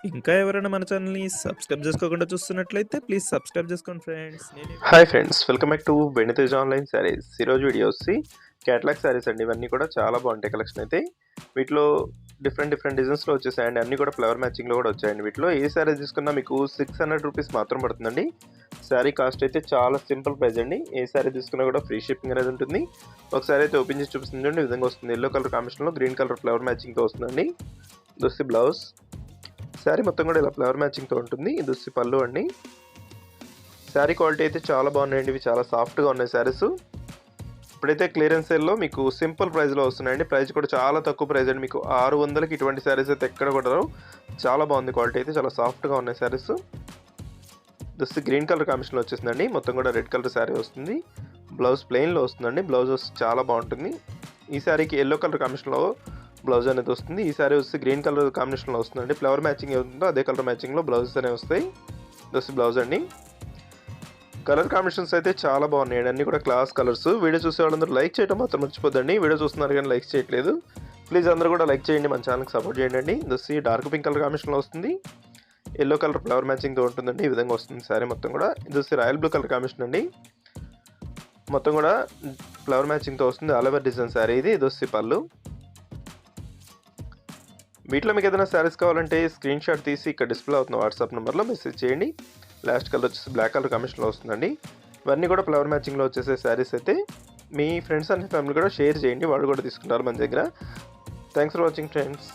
ఇంకా ఎవరైనా మన ఛానల్‌ని సబ్స్క్రైబ్ చేసుకోకుండా చూస్తున్నట్లయితే ప్లీజ్ సబ్స్క్రైబ్ చేసుకోండి friends. Hi friends, welcome back to Benitej online sarees. ఈరోజు వీడియో వచ్చి క్యాటలాగ్ శారీస్ అండి. ఇవన్నీ కూడా చాలా బాగుంటాయి కలెక్షన్ అయితే. వీటిలో డిఫరెంట్ డిజైన్స్లో వచ్చేసాయండి. అన్నీ కూడా ఫ్లవర్ మ్యాచింగ్లో కూడా వచ్చాయండి. వీటిలో ఏ శారీ తీసుకున్నా మీకు 600 రూపీస్ మాత్రం పడుతుందండి. శారీ కాస్ట్ అయితే చాలా సింపుల్ ప్రైస్ అండి. ఏ శారీ తీసుకున్నా కూడా ఫ్రీ షిప్పింగ్ అనేది ఉంటుంది. ఒకసారి అయితే ఓపెన్ చేసి చూపిస్తుంది, ఈ విధంగా వస్తుంది. ఎల్లో కలర్ కాంబినేషన్లో గ్రీన్ కలర్ ఫ్లవర్ మ్యాచింగ్తో వస్తుందండి. దొస్సి బ్లౌజ్, శారీ మొత్తం కూడా ఇలా ఫ్లవర్ మ్యాచింగ్తో ఉంటుంది. దొస్సి పళ్ళు అండి. శారీ క్వాలిటీ అయితే చాలా బాగున్నాయండి. ఇవి చాలా సాఫ్ట్గా ఉన్నాయి శారీస్. ఇప్పుడైతే క్లియరెన్స్ సేల్లో మీకు సింపుల్ ప్రైస్లో వస్తున్నాయండి. ప్రైస్ కూడా చాలా తక్కువ ప్రైస్ అండి. మీకు 600కి ఇటువంటి శారీస్ అయితే ఎక్కడ కూడా రావు. చాలా బాగుంది క్వాలిటీ అయితే, చాలా సాఫ్ట్గా ఉన్నాయి శారీస్. జస్ట్ గ్రీన్ కలర్ కాంబినేషన్లో వచ్చేసిందండి. మొత్తం కూడా రెడ్ కలర్ శారీ వస్తుంది. బ్లౌజ్ ప్లెయిన్లో వస్తుందండి. బ్లౌజ్ చాలా బాగుంటుంది. ఈ శారీకి ఎల్లో కలర్ కాంబినేషన్లో బ్లౌజ్ అనేది వస్తుంది. ఈ శారీ వచ్చి గ్రీన్ కలర్ కాంబినేషన్లో వస్తుందండి. ఫ్లవర్ మ్యాచింగ్ ఏముందో అదే కలర్ మ్యాచింగ్లో బ్లౌజెస్ అనేవి వస్తాయి. జస్ట్ బ్లౌజ్ అండి. కలర్ కాంబినేషన్స్ అయితే చాలా బాగున్నాయి. అన్నీ కూడా క్లాస్ కలర్స్. వీడియో చూసే వాళ్ళందరూ లైక్ చేయడం మాత్రం మర్చిపోద్దండి. వీడియో చూస్తున్నారు కానీ లైక్ చేయట్లేదు. ప్లీజ్ అందరూ కూడా లైక్ చేయండి, మన ఛానల్కి సపోర్ట్ చేయండి. దొస్సి డార్క్ పింక్ కలర్ కాంబినేషన్లో వస్తుంది. ఎల్లో కలర్ ఫ్లవర్ మ్యాచింగ్తో ఉంటుందండి. ఈ విధంగా వస్తుంది శారీ మొత్తం కూడా. దొస్సి రాయల్ బ్లూ కలర్ కాంబినేషన్ అండి. మొత్తం కూడా ఫ్లవర్ మ్యాచింగ్తో వస్తుంది. ఆల్ ఓవర్ డిజైన్ శారీ ఇది. దొస్సి పళ్ళు. వీటిలో మీకు ఏదైనా శారీస్ కావాలంటే స్క్రీన్ షాట్ తీసి ఇక్కడ డిస్ప్లే అవుతున్న వాట్సాప్ నెంబర్లో మెసేజ్ చేయండి. లాస్ట్ కలర్ వచ్చేసి బ్లాక్ కలర్ కాంబినేషన్లో వస్తుందండి. ఇవన్నీ కూడా ఫ్లవర్ మ్యాచింగ్లో వచ్చేసే శారీస్ అయితే. మీ ఫ్రెండ్స్ అండ్ ఫ్యామిలీ కూడా షేర్ చేయండి, వాళ్ళు కూడా తీసుకుంటారు మన దగ్గర. Thanks for watching friends.